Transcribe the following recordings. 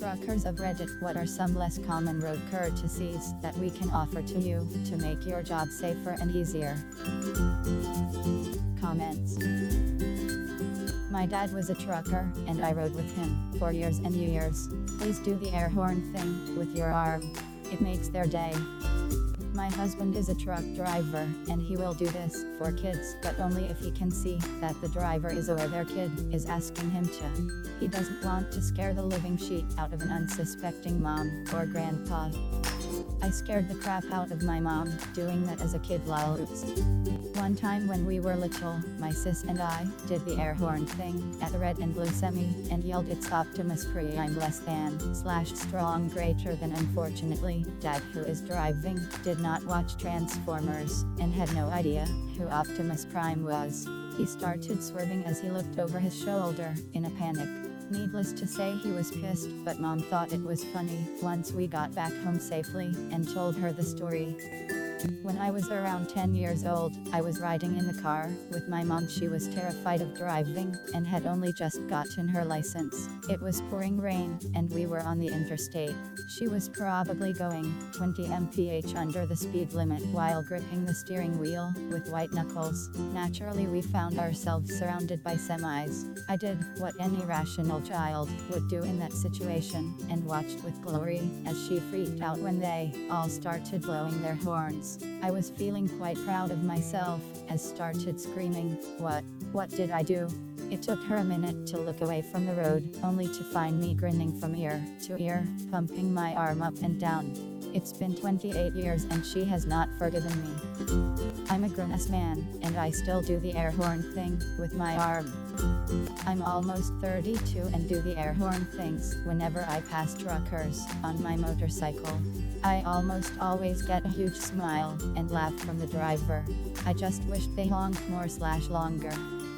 Truckers of Reddit, what are some less common road courtesies that we can offer to you to make your job safer and easier? Comments. My dad was a trucker, and I rode with him for years and years. Please do the air horn thing with your arm. It makes their day. My husband is a truck driver, and he will do this for kids, but only if he can see that the driver is or their kid is asking him to. He doesn't want to scare the living shit out of an unsuspecting mom or grandpa. I scared the crap out of my mom doing that as a kid. Lol. Oops. One time when we were little, my sis and I did the air horn thing at the red and blue semi and yelled it's Optimus Prime less than / strong greater than. Unfortunately, Dad, who is driving, did not watch Transformers and had no idea who Optimus Prime was. He started swerving as he looked over his shoulder in a panic. Needless to say, he was pissed, but Mom thought it was funny once we got back home safely and told her the story. When I was around 10 years old, I was riding in the car with my mom. She was terrified of driving and had only just gotten her license. It was pouring rain, and we were on the interstate. She was probably going 20 mph under the speed limit while gripping the steering wheel with white knuckles. Naturally, we found ourselves surrounded by semis. I did what any rational child would do in that situation and watched with glory as she freaked out when they all started blowing their horns. I was feeling quite proud of myself as started screaming, What did I do? It took her a minute to look away from the road, only to find me grinning from ear to ear, pumping my arm up and down. It's been 28 years and she has not forgiven me. I'm a grown-ass man, and I still do the air horn thing with my arm. I'm almost 32 and do the air horn things whenever I pass truckers on my motorcycle. I almost always get a huge smile and laugh from the driver. I just wish they honked more / longer.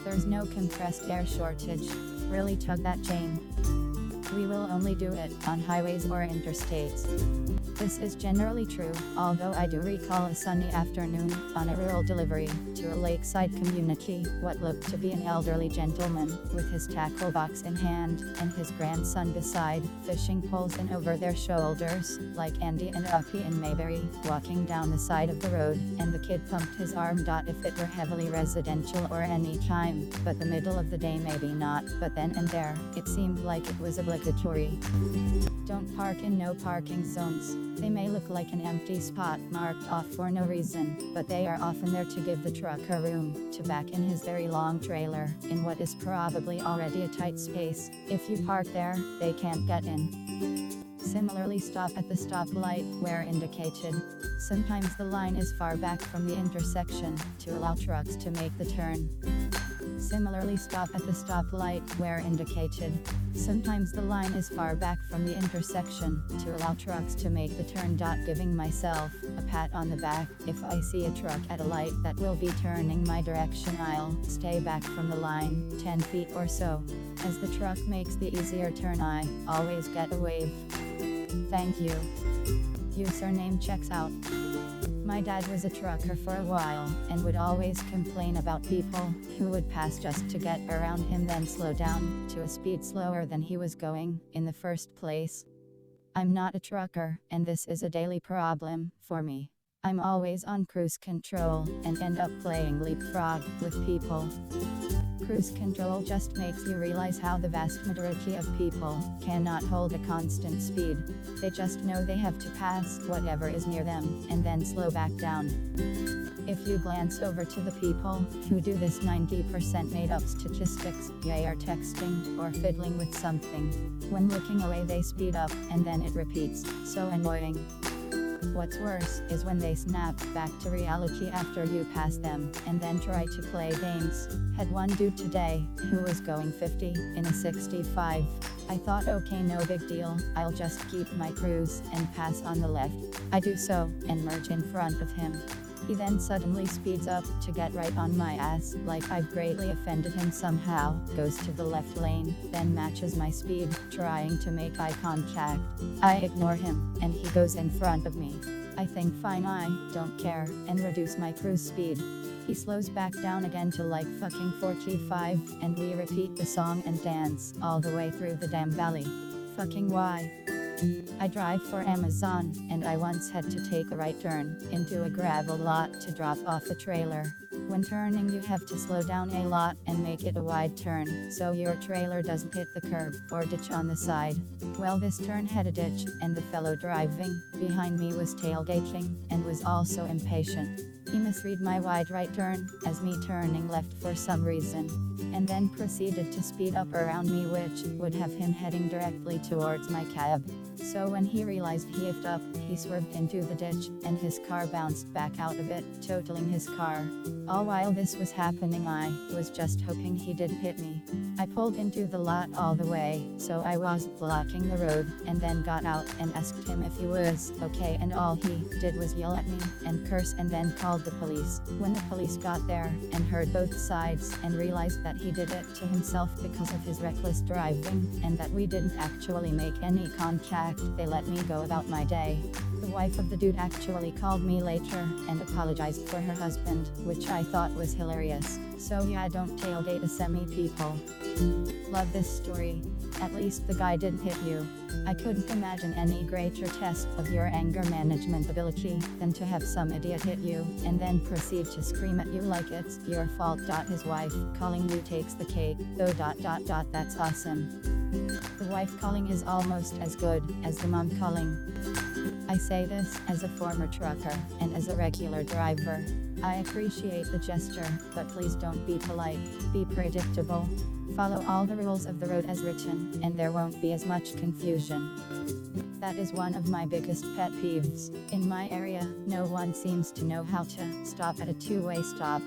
There's no compressed air shortage. Really tug that chain. We will only do it on highways or interstates. This is generally true, although I do recall a sunny afternoon on a rural delivery to a lakeside community, what looked to be an elderly gentleman with his tackle box in hand and his grandson beside, fishing poles in over their shoulders, like Andy and Uppy in Mayberry, walking down the side of the road, and the kid pumped his arm. If it were heavily residential or any time, but the middle of the day maybe not, but then and there, it seemed like it was obligatory. Don't park in no parking zones. They may look like an empty spot marked off for no reason, but they are often there to give the trucker room to back in his very long trailer in what is probably already a tight space. If you park there, they can't get in. Similarly, stop at the stoplight where indicated. Sometimes the line is far back from the intersection to allow trucks to make the turn. Similarly, stop at the stoplight where indicated. Sometimes the line is far back from the intersection to allow trucks to make the turn. Giving myself a pat on the back. If I see a truck at a light that will be turning my direction, I'll stay back from the line 10 feet or so. As the truck makes the easier turn, I always get a wave. Thank you. Username checks out. My dad was a trucker for a while, and would always complain about people who would pass just to get around him, then slow down to a speed slower than he was going in the first place. I'm not a trucker, and this is a daily problem for me. I'm always on cruise control, and end up playing leapfrog with people. Cruise control just makes you realize how the vast majority of people cannot hold a constant speed. They just know they have to pass whatever is near them, and then slow back down. If you glance over to the people who do this 90% made up statistics, they are texting or fiddling with something. When looking away they speed up, and then it repeats. So annoying. What's worse is when they snap back to reality after you pass them, and then try to play games. Had one dude today who was going 50 in a 65. I thought, okay, no big deal, I'll just keep my cruise and pass on the left. I do so, and merge in front of him. He then suddenly speeds up to get right on my ass, like I've greatly offended him somehow, goes to the left lane, then matches my speed, trying to make eye contact. I ignore him, and he goes in front of me. I think fine, I don't care, and reduce my cruise speed. He slows back down again to like fucking 45, and we repeat the song and dance all the way through the damn valley. fucking why. I drive for Amazon, and I once had to take a right turn into a gravel lot to drop off a trailer. When turning, you have to slow down a lot and make it a wide turn, so your trailer doesn't hit the curb or ditch on the side. Well, this turn had a ditch, and the fellow driving behind me was tailgating, and was also impatient. He misread my wide right turn, as me turning left for some reason, and then proceeded to speed up around me, which would have him heading directly towards my cab. So when he realized he effed up, he swerved into the ditch, and his car bounced back out of it, totaling his car. All while this was happening, I was just hoping he didn't hit me. I pulled into the lot all the way, so I wasn't blocking the road, and then got out and asked him if he was okay, and all he did was yell at me and curse, and then called the police. When the police got there and heard both sides and realized that he did it to himself because of his reckless driving, and that we didn't actually make any contact, they let me go about my day. The wife of the dude actually called me later and apologized for her husband, which I thought was hilarious. So yeah, don't tailgate a semi, people. Love this story. At least the guy didn't hit you. I couldn't imagine any greater test of your anger management ability than to have some idiot hit you and then proceed to scream at you like it's your fault. His wife calling you takes the cake, though. That's awesome. The wife calling is almost as good as the mom calling. I say this as a former trucker and as a regular driver. I appreciate the gesture, but please don't be polite. Be predictable. Follow all the rules of the road as written, and there won't be as much confusion. That is one of my biggest pet peeves. In my area, no one seems to know how to stop at a two-way stop.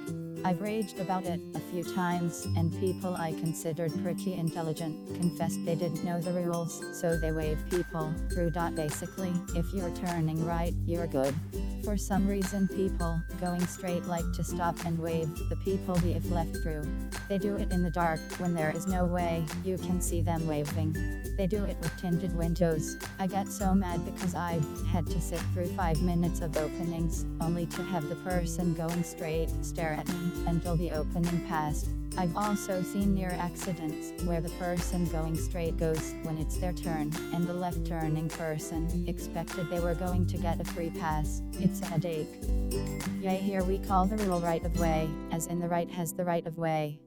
I've raged about it a few times, and people I considered pretty intelligent confessed they didn't know the rules, so they wave people through. Basically, if you're turning right, you're good. For some reason, people going straight like to stop and wave the people if left through. They do it in the dark when there is no way you can see them waving. They do it with tinted windows. I get so mad because I've had to sit through 5 minutes of openings only to have the person going straight stare at me until the opening passed. I've also seen near accidents where the person going straight goes when it's their turn, and the left turning person expected they were going to get a free pass. It's a headache. Yay, here we call the rule right of way, as in the right has the right of way.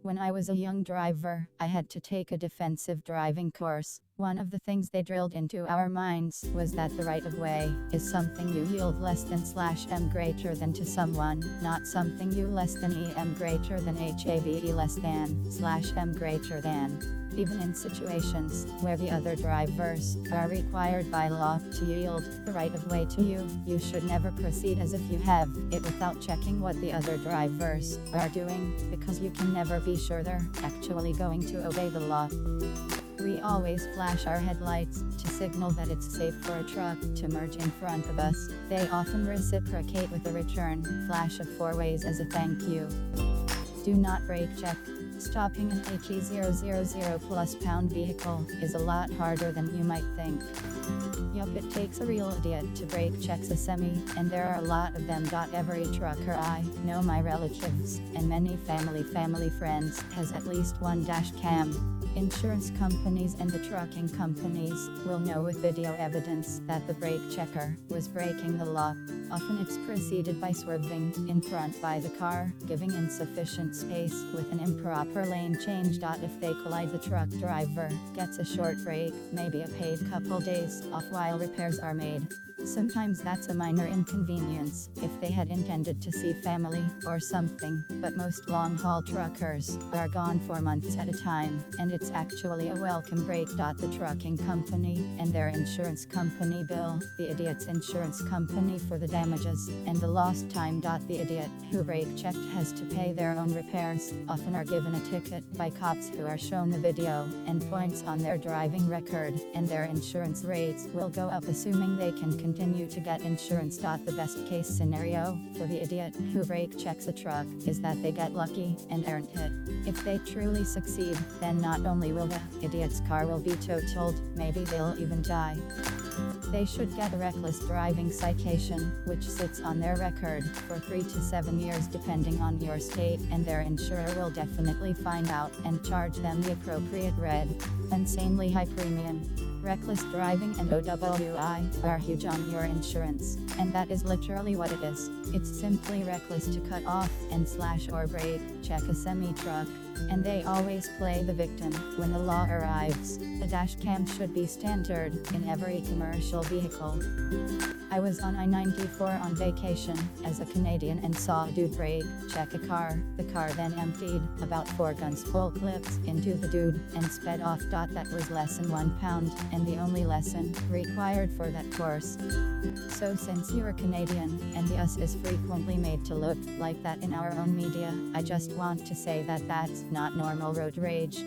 When I was a young driver, I had to take a defensive driving course. One of the things they drilled into our minds was that the right of way is something you yield less than /m greater than to someone, not something you less than em greater than have less than /m greater than. Even in situations where the other drivers are required by law to yield the right of way to you, you should never proceed as if you have it without checking what the other drivers are doing, because you can never be sure they're actually going to obey the law. We always flash our headlights to signal that it's safe for a truck to merge in front of us. They often reciprocate with a return flash of 4 ways as a thank you. Do not brake check. Stopping an HE000+ vehicle is a lot harder than you might think. Yup, it takes a real idiot to brake check a semi, and there are a lot of them. Every trucker I know, my relatives, and many family friends, has at least one dash cam. Insurance companies and the trucking companies will know with video evidence that the brake checker was breaking the law. Often it's preceded by swerving in front by the car, giving insufficient space with an improper lane change. If they collide, the truck driver gets a short break, maybe a paid couple days off while repairs are made. Sometimes that's a minor inconvenience if they had intended to see family or something, but most long-haul truckers are gone for months at a time, and it's actually a welcome break. The trucking company and their insurance company bill the idiot's insurance company for the damages and the lost time. The idiot who brake checked has to pay their own repairs, often are given a ticket by cops who are shown the video and points on their driving record, and their insurance rates will go up assuming they can continue to get insurance. The best case scenario for the idiot who brake checks a truck is that they get lucky and aren't hit. If they truly succeed, then not only will the idiot's car will be totaled, maybe they'll even die. They should get a reckless driving citation, which sits on their record for 3 to 7 years depending on your state, and their insurer will definitely find out and charge them the appropriate insanely high premium. Reckless driving and OWI are huge on your insurance, and that is literally what it is. It's simply reckless to cut off and slash or brake check a semi-truck, and they always play the victim when the law arrives. A dash cam should be standard in every commercial vehicle. I was on I-94 on vacation as a Canadian and saw a dude brake check a car. The car then emptied about 4 guns full clips into the dude and sped off. That was lesson 1 pound, and the only lesson required for that course. So since you're Canadian and the us is frequently made to look like that in our own media, I just want to say that that's not normal road rage.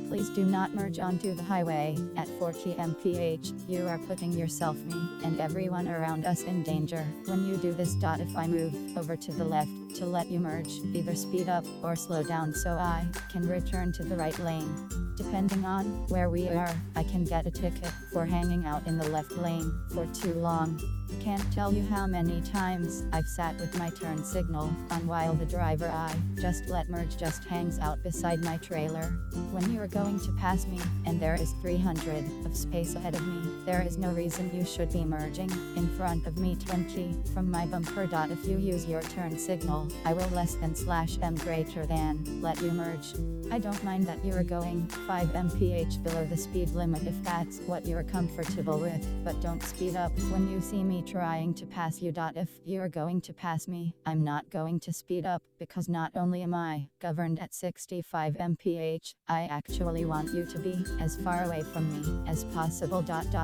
Please do not merge onto the highway at 40 mph. You are putting yourself, me, and everyone around us in danger when you do this. If I move over to the left to let you merge, either speed up or slow down so I can return to the right lane. Depending on where we are, I can get a ticket for hanging out in the left lane for too long. Can't tell you how many times I've sat with my turn signal on while the driver I just let merge just hangs out beside my trailer. When you are going to pass me and there is 300 of space ahead of me, there is no reason you should be merging in front of me 20 from my bumper. If you use your turn signal, I will less than slash m greater than let you merge. I don't mind that you are going 5 mph below the speed limit if that's what you're comfortable with, but don't speed up when you see me trying to pass you. If you're going to pass me, I'm not going to speed up, because not only am I governed at 65 mph, I actually want you to be as far away from me as possible.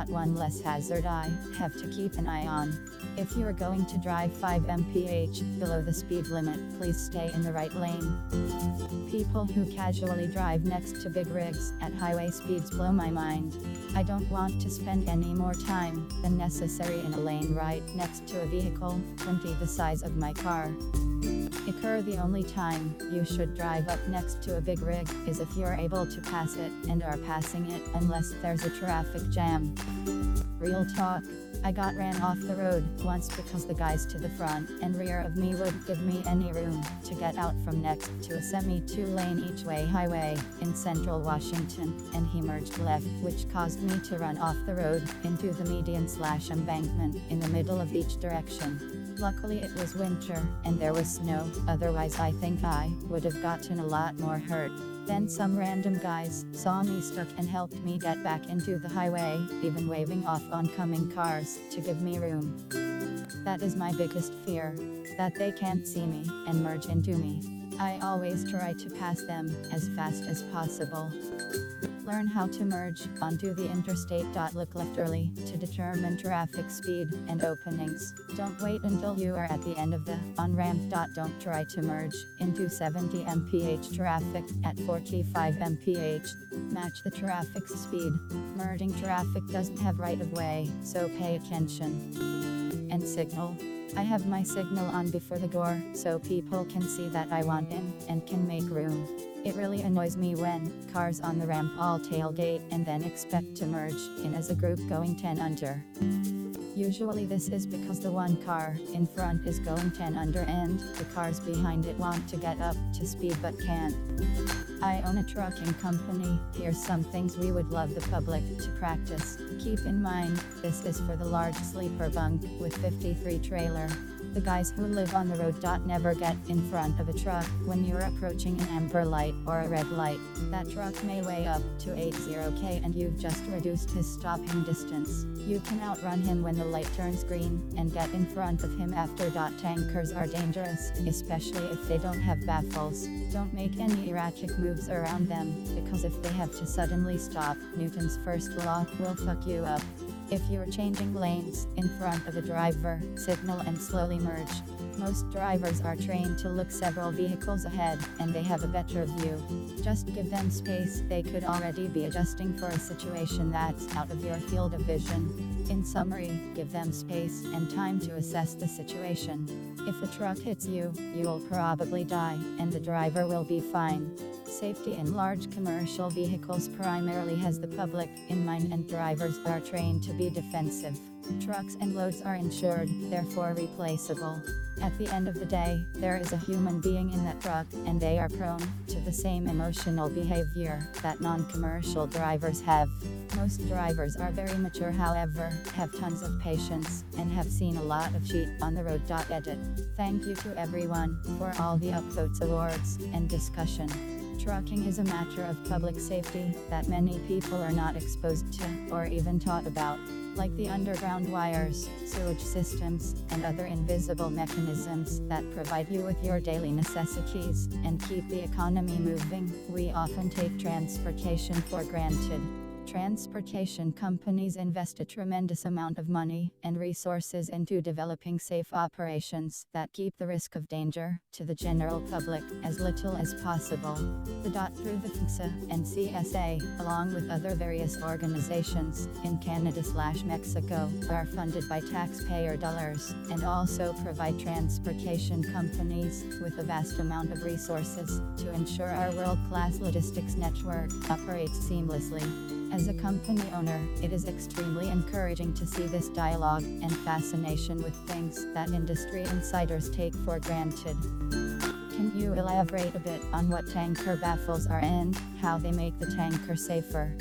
One less hazard I have to keep an eye on. If you're going to drive 5 mph below the speed limit, please stay in the right lane. People who casually drive next to big rigs at highway speeds blow my mind. I don't want to spend any more time than necessary in a lane right next to a vehicle 20 the size of my car. The only time you should drive up next to a big rig is if you're able to pass it and are passing it, unless there's a traffic jam. Real talk. I got ran off the road once because the guys to the front and rear of me wouldn't give me any room to get out from next to a semi 2-lane each way highway in central Washington, and he merged left, which caused me to run off the road into the median/embankment in the middle of each direction. Luckily it was winter and there was snow, otherwise I think I would have gotten a lot more hurt. Then some random guys saw me stuck and helped me get back into the highway, even waving off oncoming cars to give me room. That is my biggest fear, that they can't see me and merge into me. I always try to pass them as fast as possible. Learn how to merge onto the interstate. Look left early to determine traffic speed and openings. Don't wait until you are at the end of the on-ramp. Don't try to merge into 70 mph traffic at 45 mph. Match the traffic speed. Merging traffic doesn't have right of way, so pay attention. And signal. I have my signal on before the door, so people can see that I want in and can make room. It really annoys me when cars on the ramp all tailgate and then expect to merge in as a group going 10 under. Usually this is because the one car in front is going 10 under and the cars behind it want to get up to speed but can't. I own a trucking company. Here's some things we would love the public to practice. Keep in mind, this is for the large sleeper bunk with 53 trailer. The guys who live on the road. Never get in front of a truck when you're approaching an amber light or a red light. That truck may weigh up to 80k and you've just reduced his stopping distance. You can outrun him when the light turns green and get in front of him after. Tankers are dangerous, especially if they don't have baffles. Don't make any erratic moves around them, because if they have to suddenly stop, Newton's first law will fuck you up. If you're changing lanes in front of a driver, signal and slowly merge. Most drivers are trained to look several vehicles ahead, and they have a better view. Just give them space, they could already be adjusting for a situation that's out of your field of vision. In summary, give them space and time to assess the situation. If a truck hits you, you'll probably die, and the driver will be fine. Safety in large commercial vehicles primarily has the public in mind, and drivers are trained to be defensive. Trucks and loads are insured, therefore replaceable. At the end of the day, there is a human being in that truck, and they are prone to the same emotional behavior that non-commercial drivers have. Most drivers are very mature, however, have tons of patience, and have seen a lot of shit on the road. Edit. Thank you to everyone for all the upvotes, awards, and discussion. Trucking is a matter of public safety that many people are not exposed to or even taught about, like the underground wires, sewage systems, and other invisible mechanisms that provide you with your daily necessities and keep the economy moving. We often take transportation for granted. Transportation companies invest a tremendous amount of money and resources into developing safe operations that keep the risk of danger to the general public as little as possible. Through the FMCSA and CSA, along with other various organizations in Canada/Mexico, are funded by taxpayer dollars and also provide transportation companies with a vast amount of resources to ensure our world-class logistics network operates seamlessly. As a company owner, it is extremely encouraging to see this dialogue and fascination with things that industry insiders take for granted. Can you elaborate a bit on what tanker baffles are and how they make the tanker safer?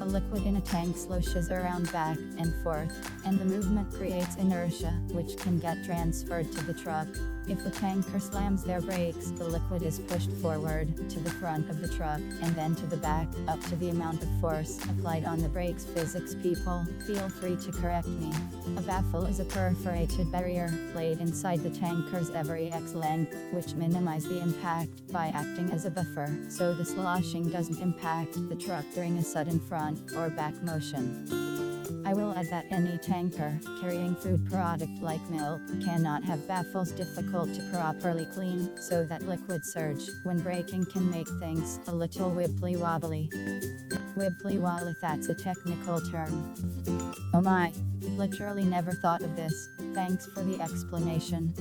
A liquid in a tank sloshes around back and forth, and the movement creates inertia, which can get transferred to the truck. If the tanker slams their brakes, the liquid is pushed forward to the front of the truck and then to the back, up to the amount of force applied on the brakes. Physics people, feel free to correct me. A baffle is a perforated barrier plate inside the tanker's every X length, which minimize the impact by acting as a buffer, so the sloshing doesn't impact the truck during a sudden front or back motion. I will add that any tanker carrying food product like milk cannot have baffles difficult to properly clean, so that liquid surge when braking can make things a little wibbly wobbly. Wibbly wobbly, that's a technical term. Oh my, literally never thought of this. Thanks for the explanation.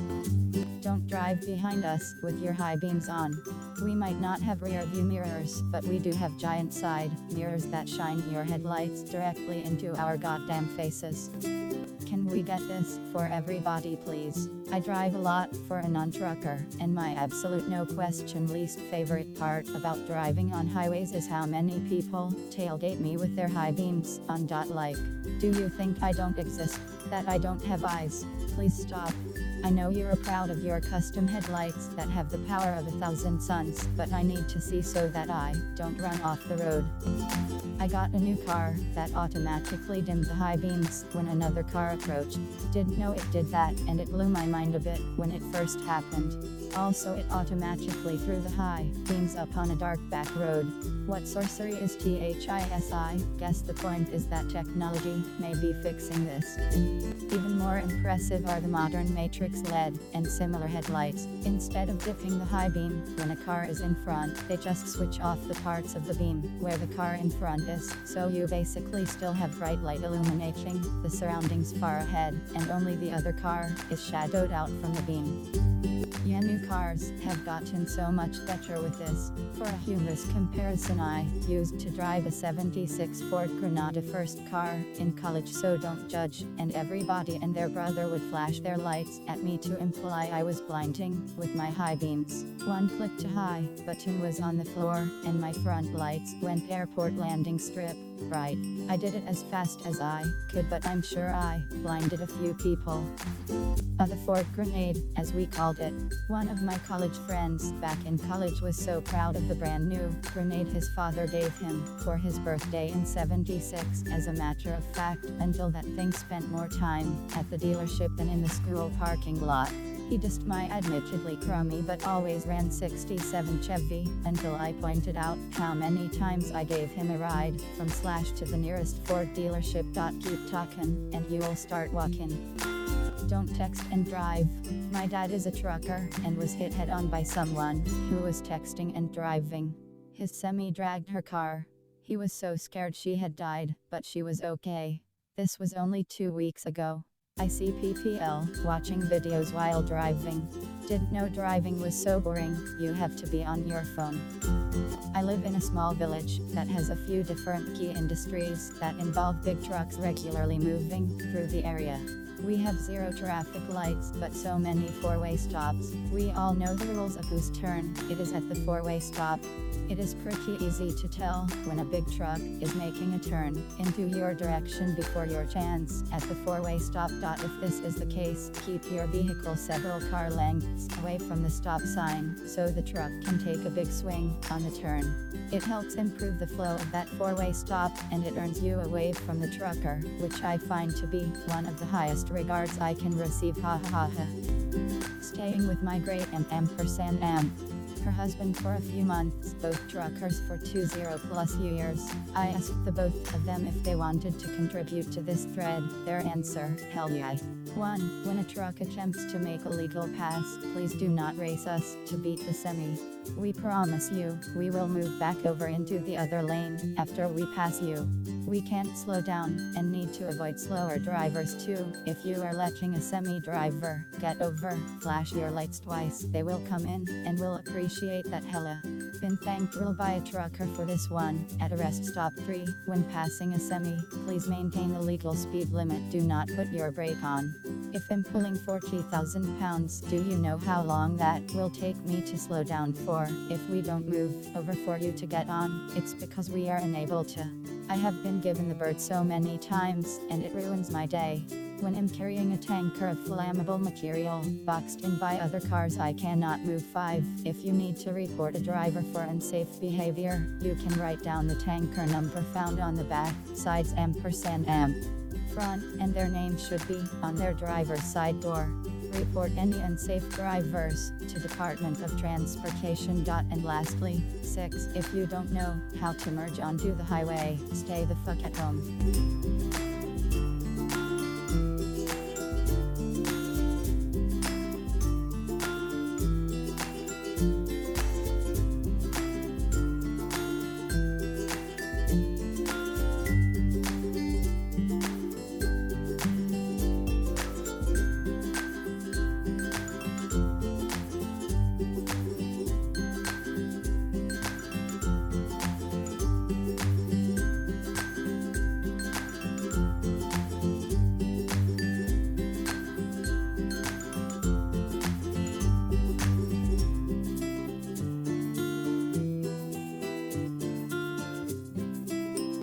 Don't drive behind us with your high beams on. We might not have rear view mirrors, but we do have giant side mirrors that shine your headlights directly into our goddamn faces. Can we get this for everybody, please? I drive a lot for a non-trucker, and my absolute no question least favorite part about driving on highways is how many people tailgate me with their high beams on. Like, do you think I don't exist? That I don't have eyes? Please stop. I know you're proud of your custom headlights that have the power of 1,000 suns, but I need to see so that I don't run off the road. I got a new car that automatically dimmed the high beams when another car approached. Didn't know it did that, and it blew my mind a bit when it first happened. Also, it automatically threw the high beams up on a dark back road. What sorcery is this? I guess the point is that technology may be fixing this. Even more impressive are the modern matrix LED and similar headlights. Instead of dipping the high beam when a car is in front, they just switch off the parts of the beam where the car in front is, so you basically still have bright light illuminating the surroundings far ahead, and only the other car is shadowed out from the beam. Yeah, new cars have gotten so much better with this. For a humorous comparison, I used to drive a 76 Ford Granada first car in college, so don't judge, and everybody and their brother would flash their lights at me to imply I was blinding with my high beams. One click to high button was on the floor, and my front lights went airport landing strip bright. I did it as fast as I could, but I'm sure I blinded a few people. The Ford Grenade, as we called it. One of my college friends back in college was so proud of the brand new Grenade his father gave him for his birthday in '76. As a matter of fact, until that thing spent more time at the dealership than in the school parking lot. He dissed my admittedly crummy but always ran '67 Chevy, until I pointed out how many times I gave him a ride from / to the nearest Ford dealership. Keep talking, and you'll start walking. Don't text and drive. My dad is a trucker and was hit head-on by someone who was texting and driving. His semi dragged her car. He was so scared she had died, but she was okay. This was only 2 weeks ago. I see PPL watching videos while driving. Didn't know driving was so boring, you have to be on your phone. I live in a small village that has a few different key industries that involve big trucks regularly moving through the area. We have 0 traffic lights but so many 4-way stops. We all know the rules of whose turn it is at the 4-way stop. It is pretty easy to tell when a big truck is making a turn into your direction before your chance at the 4-way stop. If this is the case, keep your vehicle several car lengths away from the stop sign so the truck can take a big swing on the turn. It helps improve the flow of that 4-way stop and it earns you a wave from the trucker, which I find to be one of the highest regards I can receive. Ha ha ha. Staying with my great ampersand her husband for a few months, both truckers for 20+ years. I asked the both of them if they wanted to contribute to this thread. Their answer, hell yeah. 1. When a truck attempts to make a legal pass, please do not race us to beat the semi. We promise you, we will move back over into the other lane after we pass you. We can't slow down and need to avoid slower drivers too. If you are letting a semi driver get over, flash your lights twice. They will come in and will appreciate that hella. Been thanked by a trucker for this one. At a rest stop. 3. When passing a semi, please maintain the legal speed limit. Do not put your brake on. If I'm pulling 40,000 pounds, do you know how long that will take me to slow down for? If we don't move over for you to get on, it's because we are unable to. I have been given the bird so many times, and it ruins my day. When I'm carrying a tanker of flammable material, boxed in by other cars, I cannot move. 5. If you need to report a driver for unsafe behavior, you can write down the tanker number found on the back sides ampersand front, and their name should be on their driver's side door. Report any unsafe drivers to Department of Transportation. And lastly, 6. If you don't know how to merge onto the highway, stay the fuck at home.